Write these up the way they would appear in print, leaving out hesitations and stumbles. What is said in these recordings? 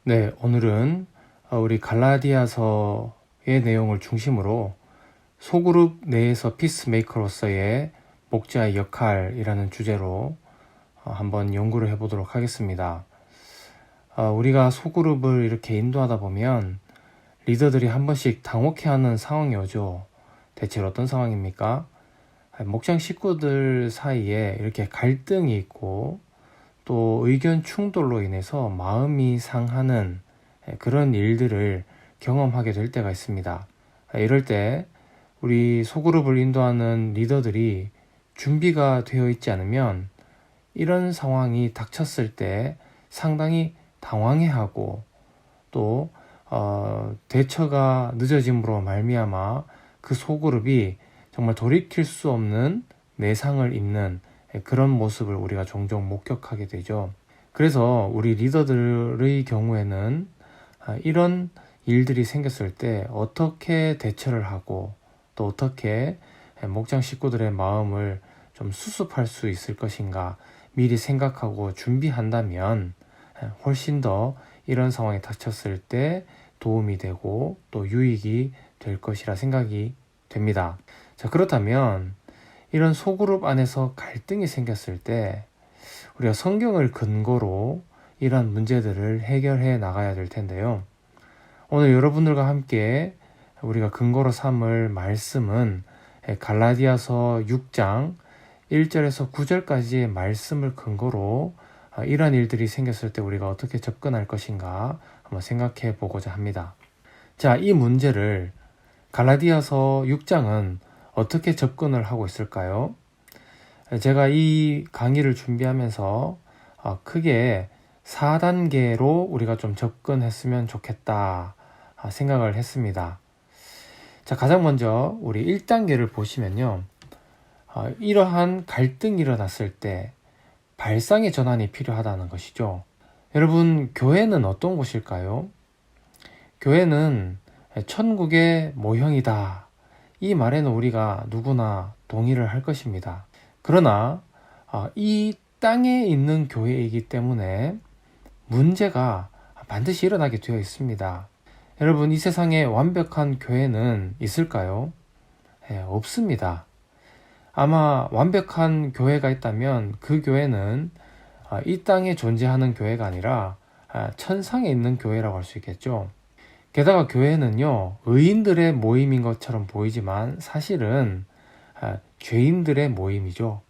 네, 오늘은 우리 갈라디아서의 내용을 중심으로 소그룹 내에서 피스메이커로서의 목자의 역할이라는 주제로 한번 연구를 해보도록 하겠습니다. 우리가 소그룹을 이렇게 인도하다 보면 리더들이 한 번씩 당혹해하는 상황이 오죠. 대체로 어떤 상황입니까? 목장 식구들 사이에 이렇게 갈등이 있고 또 의견 충돌로 인해서 마음이 상하는 그런 일들을 경험하게 될 때가 있습니다. 이럴 때 우리 소그룹을 인도하는 리더들이 준비가 되어 있지 않으면 이런 상황이 닥쳤을 때 상당히 당황해하고 또 대처가 늦어짐으로 말미암아 그 소그룹이 정말 돌이킬 수 없는 내상을 입는 그런 모습을 우리가 종종 목격하게 되죠. 그래서 우리 리더들의 경우에는 이런 일들이 생겼을 때 어떻게 대처를 하고 또 어떻게 목장 식구들의 마음을 좀 수습할 수 있을 것인가 미리 생각하고 준비한다면 훨씬 더 이런 상황이 닥쳤을 때 도움이 되고 또 유익이 될 것이라 생각이 됩니다. 자, 그렇다면 이런 소그룹 안에서 갈등이 생겼을 때 우리가 성경을 근거로 이런 문제들을 해결해 나가야 될 텐데요. 오늘 여러분들과 함께 우리가 근거로 삼을 말씀은 갈라디아서 6장 1절에서 9절까지의 말씀을 근거로 이러한 일들이 생겼을 때 우리가 어떻게 접근할 것인가 한번 생각해 보고자 합니다. 자, 이 문제를 갈라디아서 6장은 어떻게 접근을 하고 있을까요? 제가 이 강의를 준비하면서 크게 4단계로 우리가 좀 접근했으면 좋겠다 생각을 했습니다. 자, 가장 먼저 우리 1단계를 보시면요. 이러한 갈등이 일어났을 때 발상의 전환이 필요하다는 것이죠. 여러분, 교회는 어떤 곳일까요? 교회는 천국의 모형이다. 이 말에는 우리가 누구나 동의를 할 것입니다. 그러나 이 땅에 있는 교회이기 때문에 문제가 반드시 일어나게 되어 있습니다. 여러분, 이 세상에 완벽한 교회는 있을까요? 없습니다. 아마 완벽한 교회가 있다면 그 교회는 이 땅에 존재하는 교회가 아니라 천상에 있는 교회라고 할 수 있겠죠. 게다가 교회는요, 의인들의 모임인 것처럼 보이지만 사실은 죄인들의 모임이죠.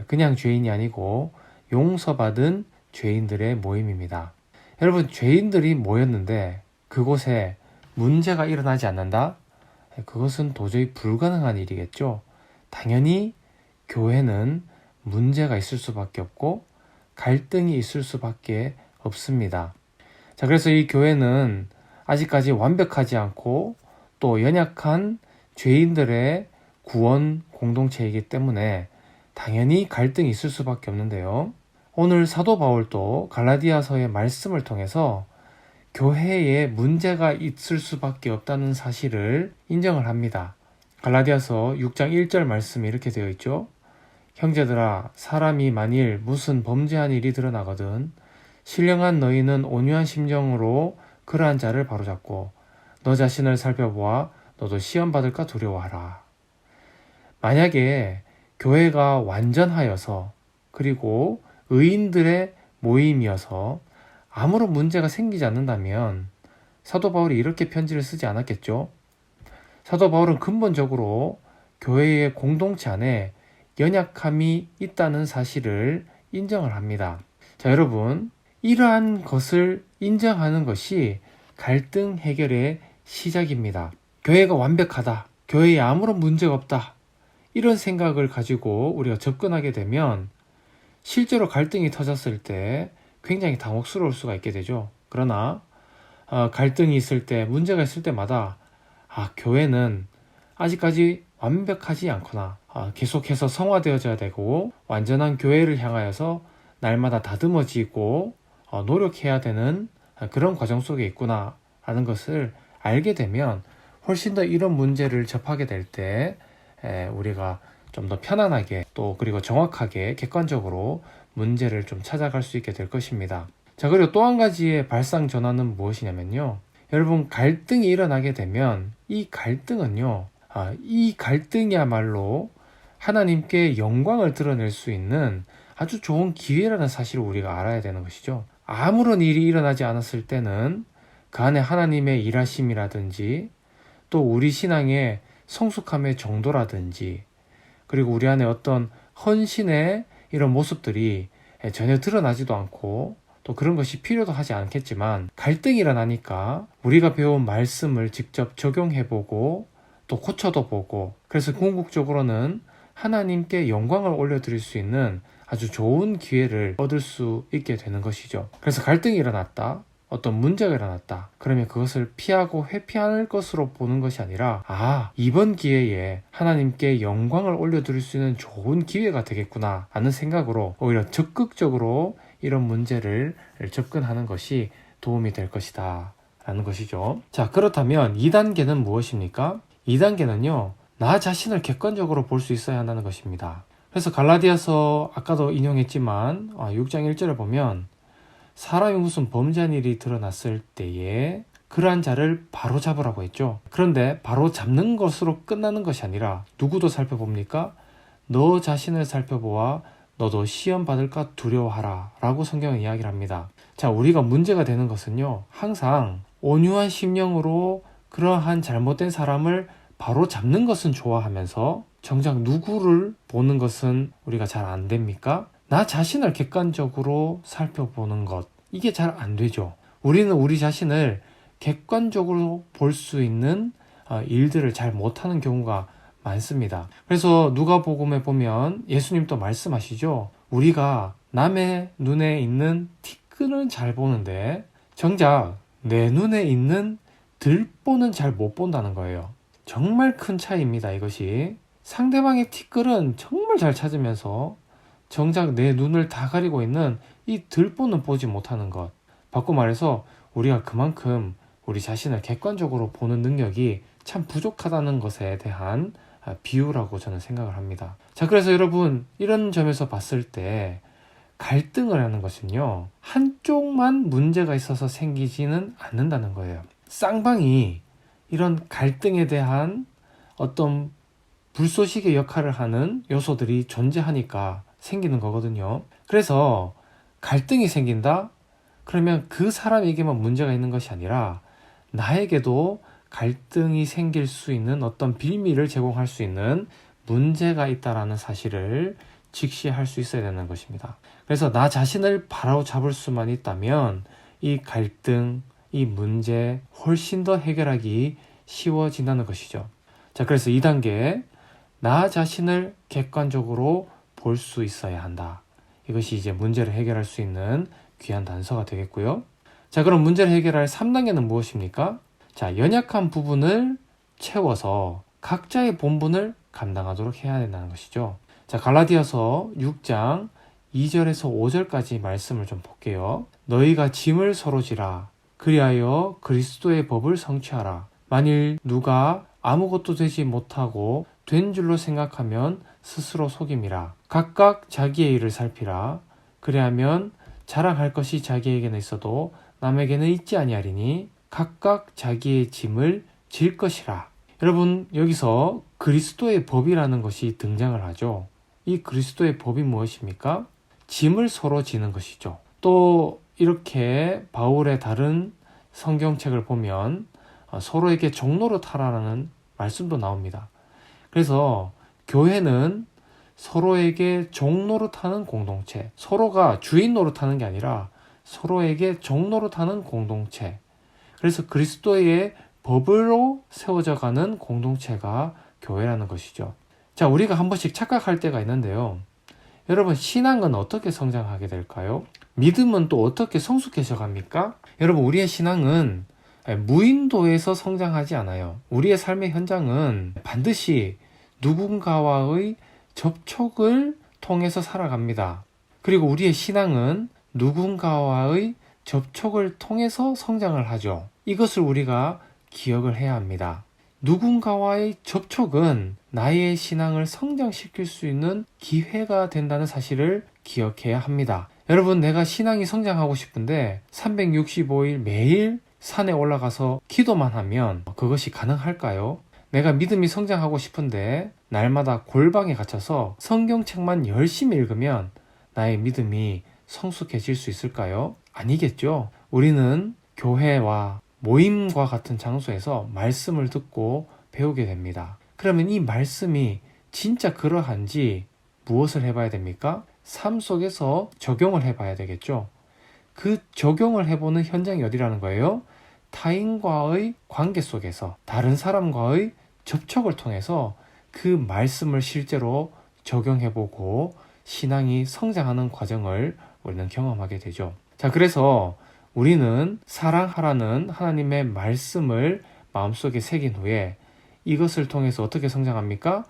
그냥 죄인이 아니고 용서받은 죄인들의 모임입니다. 여러분, 죄인들이 모였는데 그곳에 문제가 일어나지 않는다? 그것은 도저히 불가능한 일이겠죠. 당연히 교회는 문제가 있을 수밖에 없고 갈등이 있을 수밖에 없습니다. 자, 그래서 이 교회는 아직까지 완벽하지 않고 또 연약한 죄인들의 구원 공동체이기 때문에 당연히 갈등이 있을 수밖에 없는데요. 오늘 사도 바울도 갈라디아서의 말씀을 통해서 교회에 문제가 있을 수밖에 없다는 사실을 인정을 합니다. 갈라디아서 6장 1절 말씀이 이렇게 되어 있죠. 형제들아, 사람이 만일 무슨 범죄한 일이 드러나거든 신령한 너희는 온유한 심정으로 그러한 자를 바로잡고 너 자신을 살펴보아 너도 시험 받을까 두려워하라. 만약에 교회가 완전하여서 그리고 의인들의 모임이어서 아무런 문제가 생기지 않는다면 사도 바울이 이렇게 편지를 쓰지 않았겠죠. 사도 바울은 근본적으로 교회의 공동체 안에 연약함이 있다는 사실을 인정을 합니다. 자, 여러분, 이러한 것을 인정하는 것이 갈등 해결의 시작입니다. 교회가 완벽하다. 교회에 아무런 문제가 없다. 이런 생각을 가지고 우리가 접근하게 되면 실제로 갈등이 터졌을 때 굉장히 당혹스러울 수가 있게 되죠. 그러나 갈등이 있을 때, 문제가 있을 때마다 교회는 아직까지 완벽하지 않구나. 계속해서 성화되어져야 되고 완전한 교회를 향하여서 날마다 다듬어지고 노력해야 되는 그런 과정 속에 있구나 라는 것을 알게 되면 훨씬 더 이런 문제를 접하게 될 때 우리가 좀 더 편안하게 또 그리고 정확하게 객관적으로 문제를 좀 찾아갈 수 있게 될 것입니다. 자, 그리고 또 한 가지의 발상 전환은 무엇이냐면요. 여러분, 갈등이 일어나게 되면 이 갈등은요, 이 갈등이야말로 하나님께 영광을 드러낼 수 있는 아주 좋은 기회라는 사실을 우리가 알아야 되는 것이죠. 아무런 일이 일어나지 않았을 때는 그 안에 하나님의 일하심이라든지 또 우리 신앙의 성숙함의 정도라든지 그리고 우리 안에 어떤 헌신의 이런 모습들이 전혀 드러나지도 않고 또 그런 것이 필요도 하지 않겠지만 갈등이 일어나니까 우리가 배운 말씀을 직접 적용해보고 또 고쳐도 보고 그래서 궁극적으로는 하나님께 영광을 올려드릴 수 있는 아주 좋은 기회를 얻을 수 있게 되는 것이죠. 그래서 갈등이 일어났다. 어떤 문제가 일어났다. 그러면 그것을 피하고 회피할 것으로 보는 것이 아니라 이번 기회에 하나님께 영광을 올려드릴 수 있는 좋은 기회가 되겠구나 하는 생각으로 오히려 적극적으로 이런 문제를 접근하는 것이 도움이 될 것이다 라는 것이죠. 자, 그렇다면 2단계는 무엇입니까? 2단계는요. 나 자신을 객관적으로 볼 수 있어야 한다는 것입니다. 그래서 갈라디아서 아까도 인용했지만 6장 1절에 보면 사람이 무슨 범죄한 일이 드러났을 때에 그러한 자를 바로 잡으라고 했죠. 그런데 바로 잡는 것으로 끝나는 것이 아니라 누구도 살펴봅니까? 너 자신을 살펴보아 너도 시험 받을까 두려워하라 라고 성경은 이야기를 합니다. 자, 우리가 문제가 되는 것은요. 항상 온유한 심령으로 그러한 잘못된 사람을 바로 잡는 것은 좋아하면서 정작 누구를 보는 것은 우리가 잘 안 됩니까? 나 자신을 객관적으로 살펴보는 것, 이게 잘 안 되죠. 우리는 우리 자신을 객관적으로 볼 수 있는 일들을 잘 못하는 경우가 많습니다. 그래서 누가복음에 보면 예수님도 말씀하시죠. 우리가 남의 눈에 있는 티끌은 잘 보는데 정작 내 눈에 있는 들보는 잘 못 본다는 거예요. 정말 큰 차이입니다, 이것이. 상대방의 티끌은 정말 잘 찾으면서 정작 내 눈을 다 가리고 있는 이 들보는 보지 못하는 것. 바꿔 말해서 우리가 그만큼 우리 자신을 객관적으로 보는 능력이 참 부족하다는 것에 대한 비유라고 저는 생각을 합니다. 자, 그래서 여러분 이런 점에서 봤을 때 갈등을 하는 것은요. 한쪽만 문제가 있어서 생기지는 않는다는 거예요. 쌍방이 이런 갈등에 대한 어떤 불쏘시개 역할을 하는 요소들이 존재하니까 생기는 거거든요. 그래서 갈등이 생긴다? 그러면 그 사람에게만 문제가 있는 것이 아니라 나에게도 갈등이 생길 수 있는 어떤 빌미를 제공할 수 있는 문제가 있다라는 사실을 직시할 수 있어야 되는 것입니다. 그래서 나 자신을 바로 잡을 수만 있다면 이 갈등, 이 문제 훨씬 더 해결하기 쉬워진다는 것이죠. 자, 그래서 2단계 나 자신을 객관적으로 볼 수 있어야 한다. 이것이 이제 문제를 해결할 수 있는 귀한 단서가 되겠고요. 자, 그럼 문제를 해결할 3단계는 무엇입니까? 자, 연약한 부분을 채워서 각자의 본분을 감당하도록 해야 된다는 것이죠. 자, 갈라디아서 6장 2절에서 5절까지 말씀을 좀 볼게요. 너희가 짐을 서로 지라. 그리하여 그리스도의 법을 성취하라. 만일 누가 아무것도 되지 못하고 된 줄로 생각하면 스스로 속임이라. 각각 자기의 일을 살피라. 그리하면 자랑할 것이 자기에게는 있어도 남에게는 있지 아니하리니 각각 자기의 짐을 질 것이라. 여러분, 여기서 그리스도의 법이라는 것이 등장을 하죠. 이 그리스도의 법이 무엇입니까? 짐을 서로 지는 것이죠. 또 이렇게 바울의 다른 성경책을 보면 서로에게 종로로 타라는 말씀도 나옵니다. 그래서 교회는 서로에게 종로로 타는 공동체, 서로가 주인 노릇하는 게 아니라 서로에게 종로로 타는 공동체, 그래서 그리스도의 법으로 세워져 가는 공동체가 교회라는 것이죠. 자, 우리가 한 번씩 착각할 때가 있는데요. 여러분, 신앙은 어떻게 성장하게 될까요? 믿음은 또 어떻게 성숙해져 갑니까? 여러분, 우리의 신앙은 무인도에서 성장하지 않아요. 우리의 삶의 현장은 반드시 누군가와의 접촉을 통해서 살아갑니다. 그리고 우리의 신앙은 누군가와의 접촉을 통해서 성장을 하죠. 이것을 우리가 기억을 해야 합니다. 누군가와의 접촉은 나의 신앙을 성장시킬 수 있는 기회가 된다는 사실을 기억해야 합니다. 여러분, 내가 신앙이 성장하고 싶은데 365일 매일 산에 올라가서 기도만 하면 그것이 가능할까요? 내가 믿음이 성장하고 싶은데 날마다 골방에 갇혀서 성경책만 열심히 읽으면 나의 믿음이 성숙해질 수 있을까요? 아니겠죠. 우리는 교회와 모임과 같은 장소에서 말씀을 듣고 배우게 됩니다. 그러면 이 말씀이 진짜 그러한지 무엇을 해봐야 됩니까? 삶 속에서 적용을 해봐야 되겠죠. 그 적용을 해보는 현장이 어디라는 거예요? 타인과의 관계 속에서, 다른 사람과의 접촉을 통해서 그 말씀을 실제로 적용해보고 신앙이 성장하는 과정을 우리는 경험하게 되죠. 자, 그래서 우리는 사랑하라는 하나님의 말씀을 마음속에 새긴 후에 이것을 통해서 어떻게 성장합니까?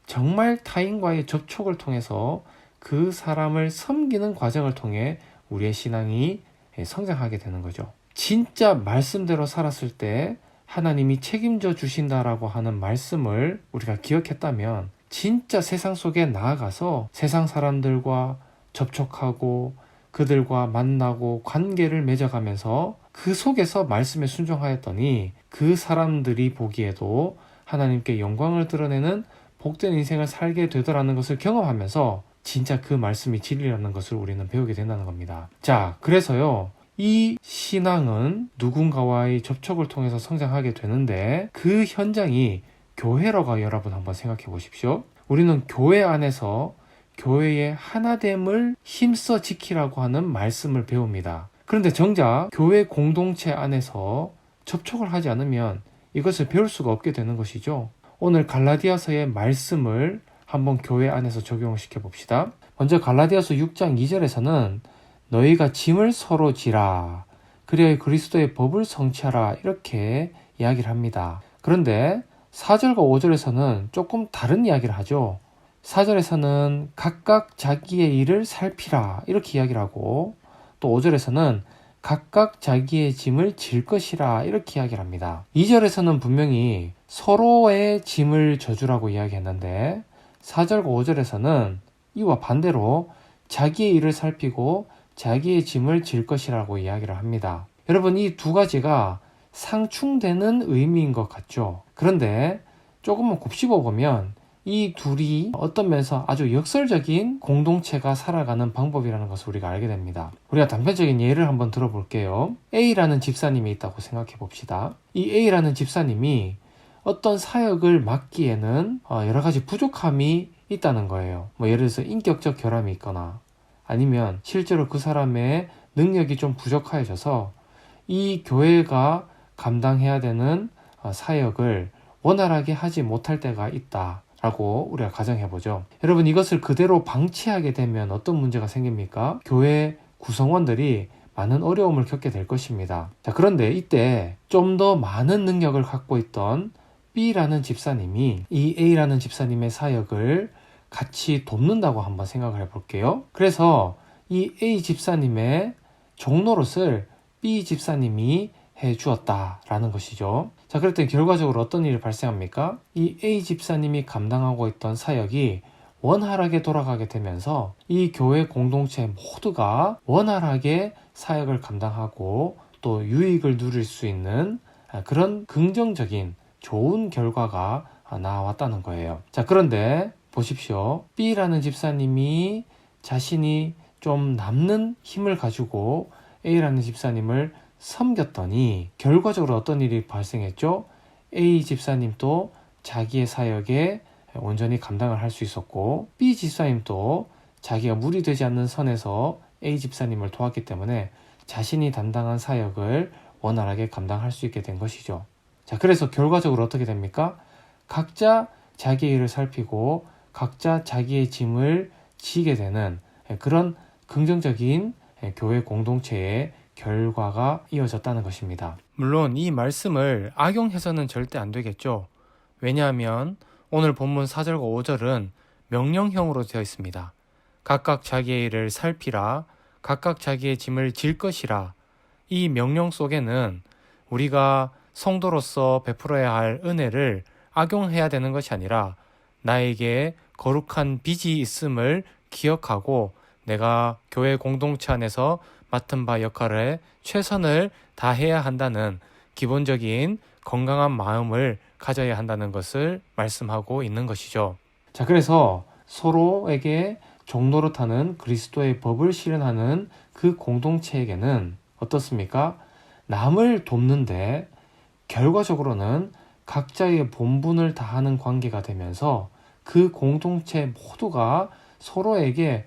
정말 타인과의 접촉을 통해서 그 사람을 섬기는 과정을 통해 우리의 신앙이 성장하게 되는 거죠. 진짜 말씀대로 살았을 때 하나님이 책임져 주신다라고 하는 말씀을 우리가 기억했다면 진짜 세상 속에 나아가서 세상 사람들과 접촉하고 그들과 만나고 관계를 맺어가면서 그 속에서 말씀에 순종하였더니 그 사람들이 보기에도 하나님께 영광을 드러내는 복된 인생을 살게 되더라는 것을 경험하면서 진짜 그 말씀이 진리라는 것을 우리는 배우게 된다는 겁니다. 자, 그래서요, 이 신앙은 누군가와의 접촉을 통해서 성장하게 되는데 그 현장이 교회라고 여러분 한번 생각해 보십시오. 우리는 교회 안에서 교회의 하나됨을 힘써 지키라고 하는 말씀을 배웁니다. 그런데 정작 교회 공동체 안에서 접촉을 하지 않으면 이것을 배울 수가 없게 되는 것이죠. 오늘 갈라디아서의 말씀을 한번 교회 안에서 적용을 시켜봅시다. 먼저 갈라디아서 6장 2절에서는 너희가 짐을 서로 지라 그리하여 그리스도의 법을 성취하라 이렇게 이야기를 합니다. 그런데 4절과 5절에서는 조금 다른 이야기를 하죠. 4절에서는 각각 자기의 일을 살피라 이렇게 이야기를 하고 또 5절에서는 각각 자기의 짐을 질 것이라 이렇게 이야기를 합니다. 2절에서는 분명히 서로의 짐을 져주라고 이야기했는데 4절과 5절에서는 이와 반대로 자기의 일을 살피고 자기의 짐을 질 것이라고 이야기를 합니다. 여러분, 이 두 가지가 상충되는 의미인 것 같죠? 그런데 조금만 곱씹어 보면 이 둘이 어떤 면에서 아주 역설적인 공동체가 살아가는 방법이라는 것을 우리가 알게 됩니다. 우리가 단편적인 예를 한번 들어볼게요. A라는 집사님이 있다고 생각해 봅시다. 이 A라는 집사님이 어떤 사역을 맡기에는 여러 가지 부족함이 있다는 거예요. 예를 들어서 인격적 결함이 있거나 아니면 실제로 그 사람의 능력이 좀 부족해져서 이 교회가 감당해야 되는 사역을 원활하게 하지 못할 때가 있다라고 우리가 가정해보죠. 여러분, 이것을 그대로 방치하게 되면 어떤 문제가 생깁니까? 교회 구성원들이 많은 어려움을 겪게 될 것입니다. 자, 그런데 이때 좀 더 많은 능력을 갖고 있던 B라는 집사님이 이 A라는 집사님의 사역을 같이 돕는다고 한번 생각을 해볼게요. 그래서 이 A 집사님의 종노릇을 B 집사님이 해주었다라는 것이죠. 자, 그랬더니 결과적으로 어떤 일이 발생합니까? 이 A 집사님이 감당하고 있던 사역이 원활하게 돌아가게 되면서 이 교회 공동체 모두가 원활하게 사역을 감당하고 또 유익을 누릴 수 있는 그런 긍정적인 좋은 결과가 나왔다는 거예요. 자, 그런데 보십시오. B라는 집사님이 자신이 좀 남는 힘을 가지고 A라는 집사님을 섬겼더니 결과적으로 어떤 일이 발생했죠? A 집사님도 자기의 사역에 온전히 감당을 할 수 있었고 B 집사님도 자기가 무리되지 않는 선에서 A 집사님을 도왔기 때문에 자신이 담당한 사역을 원활하게 감당할 수 있게 된 것이죠. 자, 그래서 결과적으로 어떻게 됩니까? 각자 자기의 일을 살피고 각자 자기의 짐을 지게 되는 그런 긍정적인 교회 공동체의 결과가 이어졌다는 것입니다. 물론 이 말씀을 악용해서는 절대 안 되겠죠. 왜냐하면 오늘 본문 4절과 5절은 명령형으로 되어 있습니다. 각각 자기의 일을 살피라, 각각 자기의 짐을 질 것이라. 이 명령 속에는 우리가 성도로서 베풀어야 할 은혜를 악용해야 되는 것이 아니라 나에게 거룩한 빚이 있음을 기억하고 내가 교회 공동체 안에서 맡은 바 역할에 최선을 다해야 한다는 기본적인 건강한 마음을 가져야 한다는 것을 말씀하고 있는 것이죠. 자, 그래서 서로에게 종노릇하는 그리스도의 법을 실현하는 그 공동체에게는 어떻습니까? 남을 돕는데 결과적으로는 각자의 본분을 다하는 관계가 되면서 그 공동체 모두가 서로에게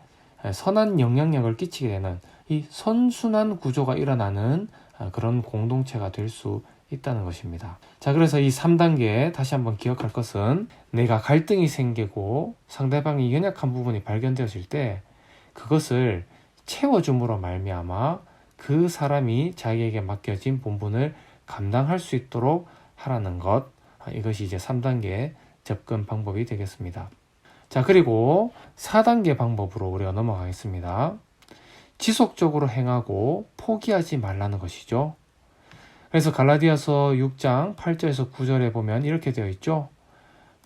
선한 영향력을 끼치게 되는 이 선순환 구조가 일어나는 그런 공동체가 될 수 있다는 것입니다. 자, 그래서 이 3단계 다시 한번 기억할 것은 내가 갈등이 생기고 상대방이 연약한 부분이 발견되어질 때 그것을 채워줌으로 말미암아 그 사람이 자기에게 맡겨진 본분을 감당할 수 있도록 하라는 것, 이것이 이제 3단계 접근 방법이 되겠습니다. 자, 그리고 4단계 방법으로 우리가 넘어가겠습니다. 지속적으로 행하고 포기하지 말라는 것이죠. 그래서 갈라디아서 6장 8절에서 9절에 보면 이렇게 되어 있죠.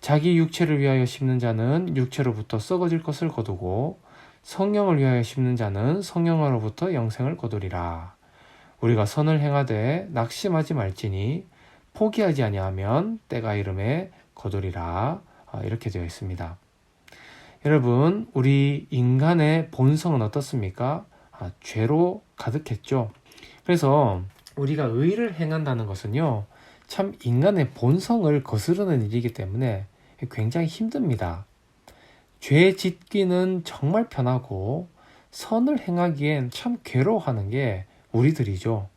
자기 육체를 위하여 심는 자는 육체로부터 썩어질 것을 거두고 성령을 위하여 심는 자는 성령으로부터 영생을 거두리라. 우리가 선을 행하되 낙심하지 말지니 포기하지 아니하면 때가 이름에 거두리라. 이렇게 되어 있습니다. 여러분, 우리 인간의 본성은 어떻습니까? 죄로 가득했죠. 그래서 우리가 의를 행한다는 것은요, 참 인간의 본성을 거스르는 일이기 때문에 굉장히 힘듭니다. 죄 짓기는 정말 편하고 선을 행하기엔 참 괴로워하는 게 우리들이죠.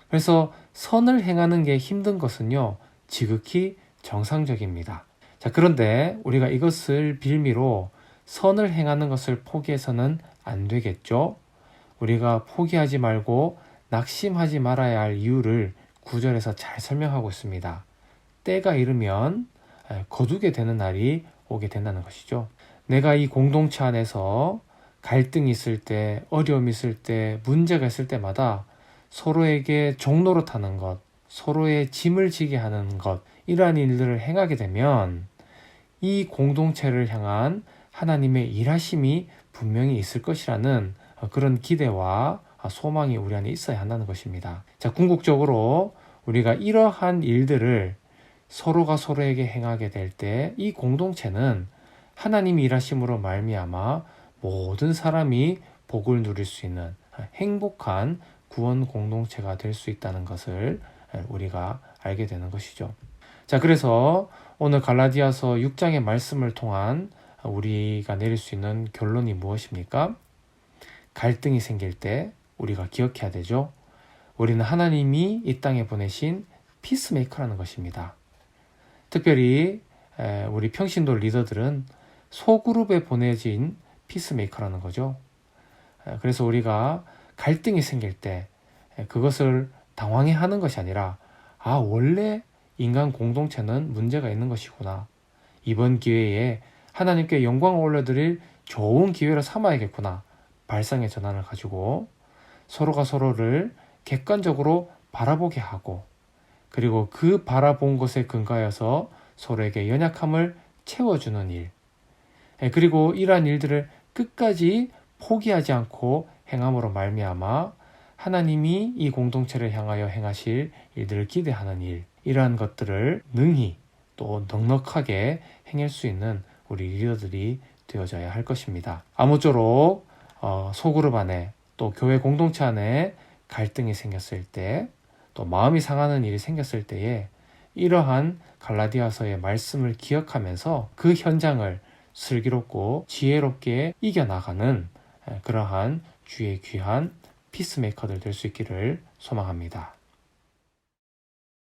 그래서 선을 행하는 게 힘든 것은요, 지극히 정상적입니다. 자, 그런데 우리가 이것을 빌미로 선을 행하는 것을 포기해서는 안 되겠죠. 우리가 포기하지 말고 낙심하지 말아야 할 이유를 9절에서 잘 설명하고 있습니다. 때가 이르면 거두게 되는 날이 오게 된다는 것이죠. 내가 이 공동체 안에서 갈등이 있을 때, 어려움이 있을 때, 문제가 있을 때마다 서로에게 종노릇하는 것, 서로의 짐을 지게 하는 것, 이러한 일들을 행하게 되면 이 공동체를 향한 하나님의 일하심이 분명히 있을 것이라는 그런 기대와 소망이 우리 안에 있어야 한다는 것입니다. 자, 궁극적으로 우리가 이러한 일들을 서로가 서로에게 행하게 될 때 이 공동체는 하나님이 일하심으로 말미암아 모든 사람이 복을 누릴 수 있는 행복한 구원 공동체가 될 수 있다는 것을 우리가 알게 되는 것이죠. 자, 그래서 오늘 갈라디아서 6장의 말씀을 통한 우리가 내릴 수 있는 결론이 무엇입니까? 갈등이 생길 때 우리가 기억해야 되죠. 우리는 하나님이 이 땅에 보내신 피스메이커라는 것입니다. 특별히 우리 평신도 리더들은 소그룹에 보내진 피스메이커라는 거죠. 그래서 우리가 갈등이 생길 때 그것을 당황해하는 것이 아니라 원래 인간 공동체는 문제가 있는 것이구나. 이번 기회에 하나님께 영광을 올려드릴 좋은 기회로 삼아야겠구나. 발상의 전환을 가지고 서로가 서로를 객관적으로 바라보게 하고 그리고 그 바라본 것에 근거하여서 서로에게 연약함을 채워주는 일, 그리고 이러한 일들을 끝까지 포기하지 않고 행함으로 말미암아 하나님이 이 공동체를 향하여 행하실 일들을 기대하는 일, 이러한 것들을 능히 또 넉넉하게 행할 수 있는 우리 리더들이 되어져야 할 것입니다. 아무쪼록 소그룹 안에 또 교회 공동체 안에 갈등이 생겼을 때, 또 마음이 상하는 일이 생겼을 때에 이러한 갈라디아서의 말씀을 기억하면서 그 현장을 슬기롭고 지혜롭게 이겨나가는 그러한 주의 귀한 피스메이커들 될 수 있기를 소망합니다.